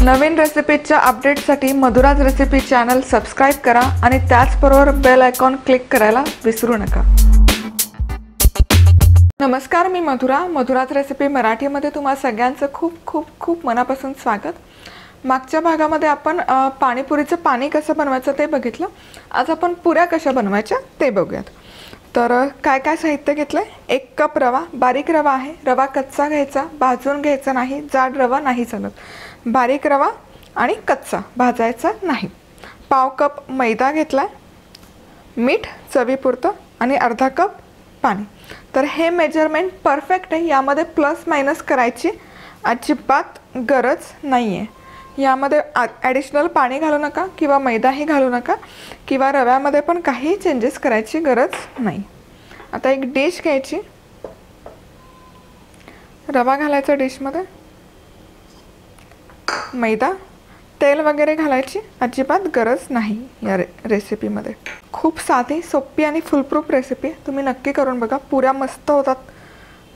नवीन रेसिपीच्या अपडेटसाठी Madhuraj recipe channel subscribe करा आणि त्याचबरोबर बेल आयकॉन क्लिक करायला विसरू नका। नमस्कार, मी मधुराज रेसिपी मराठीमध्ये तुम्हा सगळ्यांचं खूप खूप खूप मनापासून स्वागत। मागच्या भागामध्ये आपण पाणीपुरीचं पाणी कसं बनवायचं ते बघितलं। आज आपण पुऱ्या कशा बनवायच्या ते बघूयात। तर काय काय साहित्य घेतलंय? 1 कप रवा, बारीक रवा आहे। रवा कच्चा घ्यायचा, भाजून घ्यायचा नाही, जाड रवा नाही चालत। बारीक रवा आणि कच्चा भाजायचा नाही। पाव कप मैदा घेतलाय, मीठ चवीपुरतं आणि अर्धा कप पाणी। तर हे मेजरमेंट परफेक्ट आहे, यामध्ये प्लस मायनस करायची अजिबात गरज नाहीये। यामध्ये ॲडिशनल पाणी घालू नका किंवा मैदाही घालू नका किंवा रव्यामध्ये पण काही चेंजेस करायची गरज नाही। आता एक डिश घ्यायची, रवा घालायचा डिशमध्ये, मैदा, तेल वगैरे घालायची अजिबात गरज नाही या रेसिपीमध्ये। खूप साधी, सोपी आणि फुलप्रूफ रेसिपी, तुम्ही नक्की करून बघा। पुऱ्या मस्त होतात,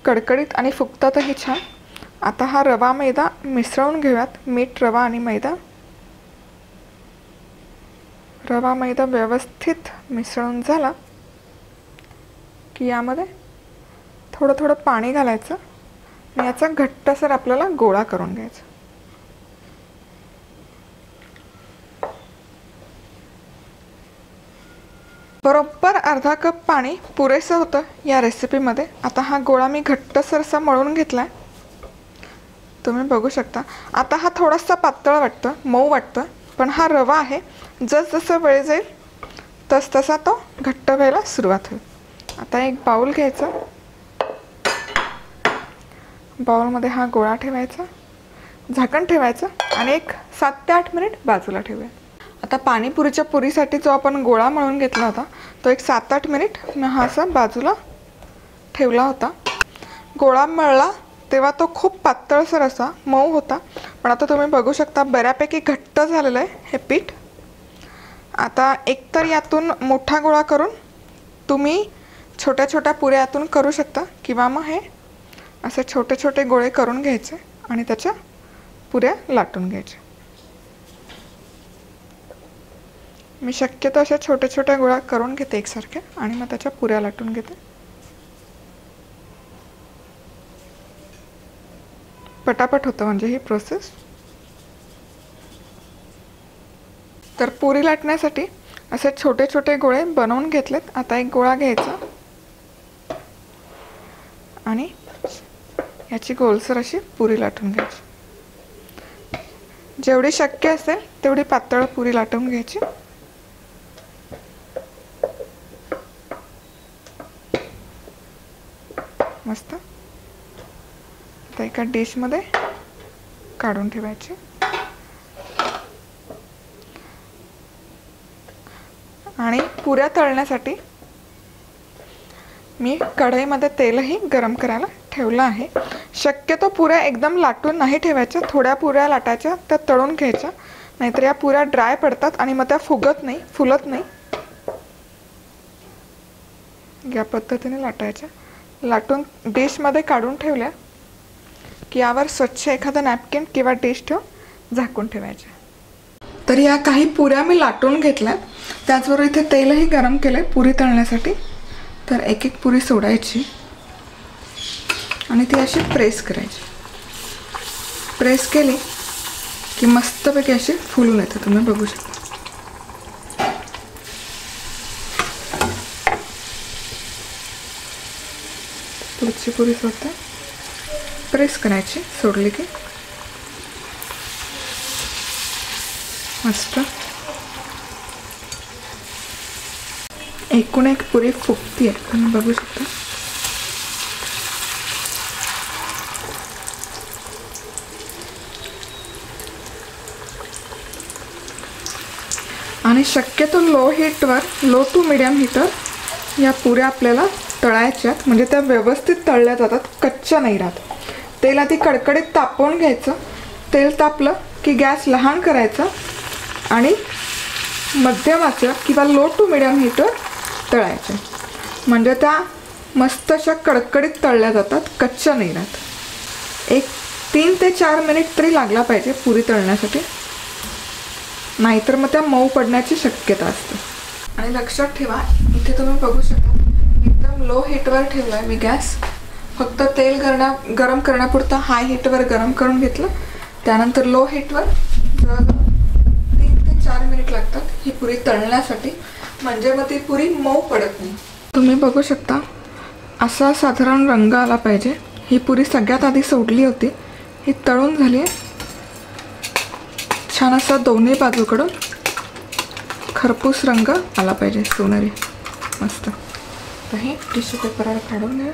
कडकडीत आणि फुगतातही छान। आता हा रवा मैदा मिसळून घेऊयात, मीठ, रवा आणि मैदा। रवा मैदा व्यवस्थित मिसळून झाला की यामध्ये थोडं थोडं पाणी घालायचं आणि याचा घट्टसर आपल्याला गोळा करून घ्यायचा। बरोबर अर्धा कप पाणी पुरेसं होतं या रेसिपीमध्ये। आता हा गोळा मी घट्टसरसा मळून घेतलाय, तुम्ही बघू शकता। आता हा थोडासा पातळ वाटतं, मऊ वाटतं, पण हा रवा आहे, जसजसं वेळ जाईल तसतसा तो घट्ट व्हायला सुरुवात होईल। आता एक बाउल घ्यायचा, बाउलमध्ये हा गोळा ठेवायचा, झाकण ठेवायचं आणि एक 7 ते 8 मिनिट बाजूला ठेवूया। आता पाणीपुरीच्या पुरीसाठी जो आपण गोळा मळून घेतला होता तो एक 7-8 मिनिट मी हा असा बाजूला ठेवला होता। गोळा मळला तेव्हा तो खूप पातळसर असा मऊ होता, पण आता तुम्ही बघू शकता बऱ्यापैकी घट्ट झालेलं आहे हे पीठ। आता एकतर यातून मोठा गोळा करून तुम्ही छोट्या छोट्या पुऱ्या यातून करू शकता किंवा मग हे असे छोटे छोटे गोळे करून घ्यायचे आणि त्याच्या पुऱ्या लाटून घ्यायच्या। मी शक्यतो अशा छोट्या छोट्या गोळ्या करून घेते एकसारख्या आणि मग त्याच्या पुऱ्या लाटून घेते। पटापट होतं म्हणजे ही प्रोसेस। तर पुरी लाटण्यासाठी असे छोटे छोटे गोळे बनवून घेतलेत। आता एक गोळा घ्यायचा आणि याची गोलसर अशी पुरी लाटून घ्यायची। जेवढी शक्य असेल तेवढी पातळ पुरी लाटून घ्यायची। मस्त। आता एका डिशमध्ये काढून ठेवायची आणि पुऱ्या तळण्यासाठी मी कढईमध्ये तेलही गरम करायला ठेवलं आहे। शक्यतो पुऱ्या एकदम लाटून नाही ठेवायच्या, थोड्या पुऱ्या लाटायच्या, त्या तळून घ्यायच्या, नाहीतर या पुऱ्या ड्राय पडतात आणि मग त्या फुगत नाही, फुलत नाही। या पद्धतीने लाटायच्या। लाटून डिशमध्ये काढून ठेवल्या की यावर स्वच्छ एखादा नॅपकिन किंवा डिश ठेवून झाकून ठेवायचे। तर या काही पुऱ्या मी लाटून घेतल्या, त्याचबरोबर इथे तेलही गरम केले पुरी तळण्यासाठी। तर एक एक पुरी सोडायची आणि ती अशी प्रेस करायची। प्रेस केली की मस्तपैकी अशी फुलून येते, तुम्ही बघू शकता। पुढची पुरी सोडते, प्रेस करायची, सोडली की मस्त एकूण एक पुरी फुगती आहे, तुम्ही बघू शकता। आणि शक्यतो लो हीटवर, लो टू मीडियम हीटर या पुऱ्या आपल्याला तळायच्यात, म्हणजे त्या व्यवस्थित तळल्या जातात, कच्च्या नाही राहत। तेल आधी कडकडीत तापवून घ्यायचं, तेल तापलं की गॅस लहान करायचा आणि मध्यम आचेवर किंवा लो टू मीडियम हीटर तळायच्या, म्हणजे त्या मस्त अशा कडकडीत तळल्या जातात, कच्च्या नाही राहत। 1 3 ते 4 मिनिट तरी लागला पाहिजे पुरी तळण्यासाठी, नाहीतर मग त्या मऊ पडण्याची शक्यता असते. आणि लक्षात ठेवा, इथे तुम्ही बघू शकता एकदम लो हीटवर ठेवला आहे मी गॅस. फक्त तेल गरम करण्यापुरतं हाय हीटवर गरम करून घेतलं. त्यानंतर लो हीटवर 3 ते 4 मिनिट लागतात ही पुरी तळण्यासाठी, म्हणजे मग ती पुरी मऊ पडत नाही. तुम्ही बघू शकता असा साधारण रंग आला पाहिजे. ही पुरी सगळ्यात आधी सोडली होती, ही तळून झाली आहे. छान असा दोन्ही बाजूकडून खरपूस रंग आला पाहिजे, सोनेरी मस्त. तर हे टिश्यू पेपरवर काढून घ्या.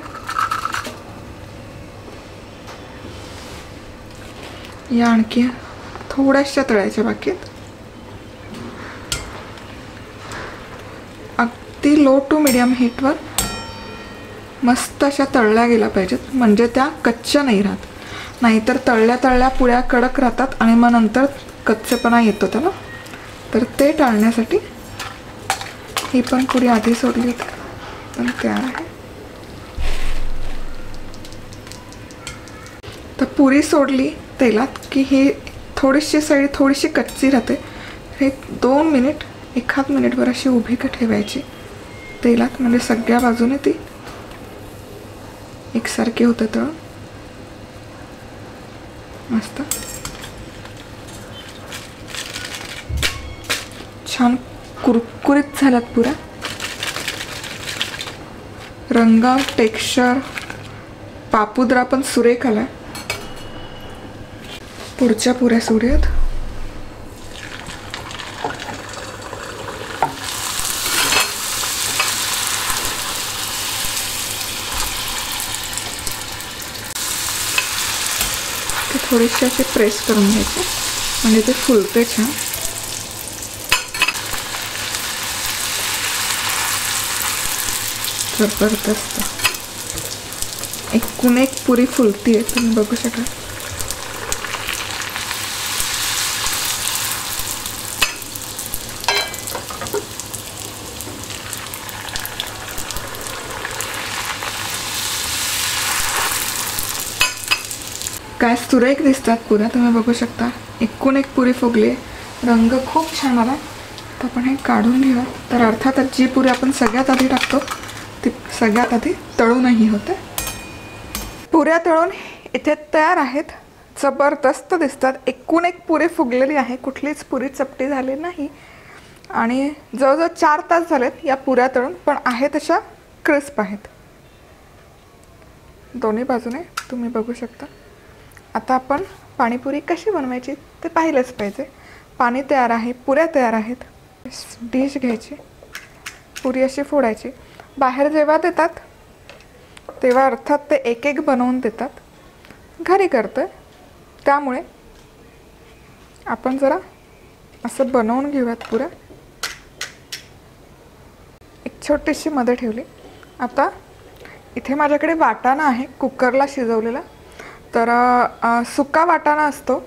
या आणखी थोड्याशा तळायच्या बाकीत. अगदी लो टू मीडियम हीटवर मस्त अशा तळल्या गेल्या पाहिजेत, म्हणजे त्या कच्च्या नाही राहत. नाहीतर तळल्या तळल्या पुऱ्या कडक राहतात आणि मग नंतर कच्चेपणा येतो त्याला. तर ते टाळण्यासाठी ही पण पुरी आधी सोडली होती, पण तयार आहे. तर पुरी सोडली तेलात की ही थोडीशी साईड थोडीशी कच्ची राहते. हे 2 मिनिट 1 मिनिटभर अशी उभी ठेवायची तेलात, म्हणजे सगळ्या बाजूने ती एकसारखी होते तळून मस्त. छान कुरकुरीत झाल्यात पुऱ्या. रंग, टेक्स्चर, पापुद्रा पण सुरेख आलाय. पुढच्या पुऱ्या सोडूयात. थोडीशी अशी प्रेस करून घ्यायची, म्हणजे ते फुलते छान. जबरदस्त एकूण एक पुरी फुलती आहे, तुम्ही बघू शकाल. काय सुरेख दिसतात पुऱ्या, तुम्ही बघू शकता. एकूण एक पुरी फुगली, रंग खूप छान आला. तर आपण हे काढून घेऊया. तर अर्थातच जी पुरी आपण सगळ्यात आधी टाकतो ती सगळ्यात आधी तळूनही होते. पुऱ्या तळून इथे तयार आहेत. जबरदस्त दिसतात. एकूण एक पुरी फुगलेली आहे, कुठलीच पुरी चपटी झाली नाही. आणि जवळजवळ 4 तास झालेत या पुऱ्या तळून, पण आहेत अशा क्रिस्प आहेत दोन्ही बाजूने, तुम्ही बघू शकता. आता आपण पाणीपुरी कशी बनवायची ते पाहिलंच पाहिजे. पाणी तयार आहे, पुऱ्या तयार आहेत. डिश घ्यायची, पुरी अशी फोडायची. बाहेर जेव्हा देतात तेव्हा अर्थात ते एक एक बनवून देतात. घरी करतोय त्यामुळे आपण जरा असं बनवून घेऊयात पुऱ्या. एक छोटीशी मध्ये ठेवली. आता इथे माझ्याकडे वाटाणा आहे कुकरला शिजवलेला. तर सुका वाटाणा असतो,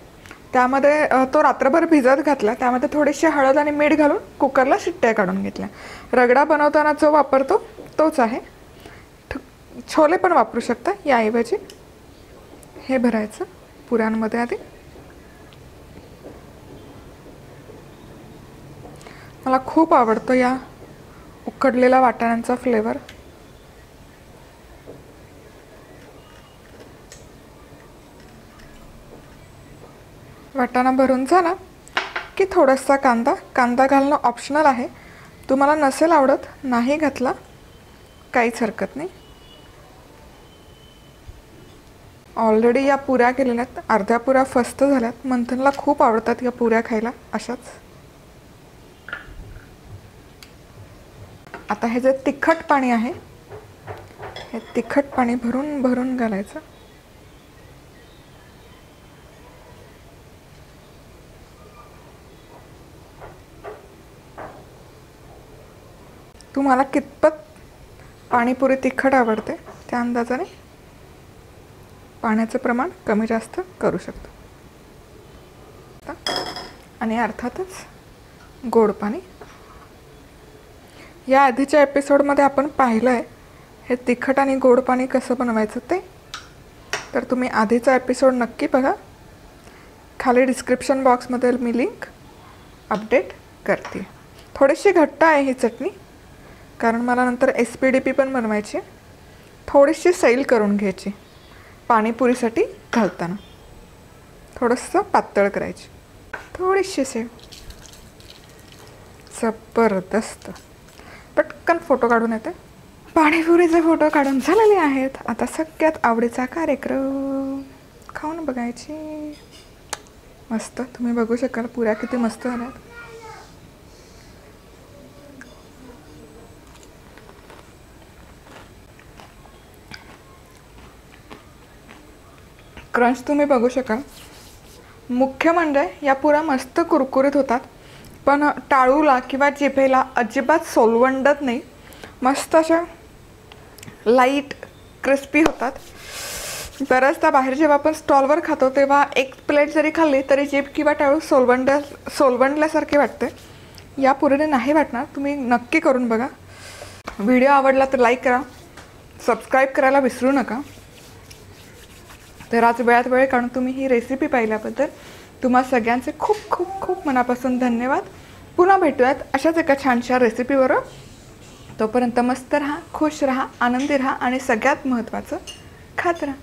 त्यामध्ये तो रात्रभर भिजत घातला. त्यामध्ये थोडीशी हळद आणि मीठ घालून कुकरला शिट्ट्या काढून घेतल्या. रगडा बनवताना जो वापरतो तोच आहे. छोले पण वापरू शकता याऐवजी. हे भरायचं पुऱ्यांमध्ये आधी. मला खूप आवडतो या उकडलेला वाटाण्यांचा फ्लेवर. वाटाणा भरून झाला की थोडासा कांदा घालणं ऑप्शनल आहे. तुम्हाला नसेल आवडत नाही घातला काहीच हरकत नाही. ऑलरेडी या पुऱ्या केलेल्या आहेत, अर्ध्या पुऱ्या फस्त झाल्यात. मंथनला खूप आवडतात या पुऱ्या खायला अशाच. आता हे जे तिखट पाणी आहे, हे तिखट पाणी भरून भरून घालायचं. तुम्हाला कितपत पाणीपुरी तिखट आवडते त्या अंदाजाने पाण्याचं प्रमाण कमी जास्त करू शकतो. आणि अर्थातच गोड पाणी. या आधीच्या एपिसोडमध्ये आपण पाहिलं आहे हे तिखट आणि गोड पाणी कसं बनवायचं ते. तर तुम्ही आधीचा एपिसोड नक्की बघा. खाली डिस्क्रिप्शन बॉक्समध्ये मी लिंक अपडेट करते. थोडीशी घट्ट आहे ही चटणी, कारण मला नंतर SPDP पण बनवायची. थोडीशी सैल करून घ्यायची पाणीपुरीसाठी घालताना, थोडंसं पातळ करायची, थोडीशी सेव. जबरदस्त. पटकन फोटो काढून येते. पाणीपुरीचे फोटो काढून झालेले आहेत. आता सगळ्यात आवडीचा कार्यक्रम, खाऊन बघायची. मस्त. तुम्ही बघू शकाल पुऱ्या किती मस्त झाल्यात. क्रंच तुम्ही बघू शकाल. मुख्य म्हणजे या पुऱ्या मस्त कुरकुरीत होतात, पण टाळूला किंवा जिभेला अजिबात सोलवंडत नाही. मस्त अशा लाईट क्रिस्पी होतात. बऱ्याचदा बाहेर जेव्हा आपण स्टॉलवर खातो तेव्हा एक प्लेट जरी खाल्ली तरी जीभ किंवा टाळू सोलवंडल्यासारखे वाटते. या पुरीने नाही वाटणार. तुम्ही नक्की करून बघा. व्हिडिओ आवडला तर लाईक करा, सबस्क्राईब करायला विसरू नका. तर आज वेळात वेळ काढून तुम्ही ही रेसिपी पाहिल्याबद्दल तुम्हा सगळ्यांचे खूप खूप खूप मनापासून धन्यवाद. पुन्हा भेटूयात अशाच एका छानशा रेसिपीवर. तोपर्यंत मस्त राहा, खुश राहा, आनंदी राहा आणि सगळ्यात महत्त्वाचं खात राहा.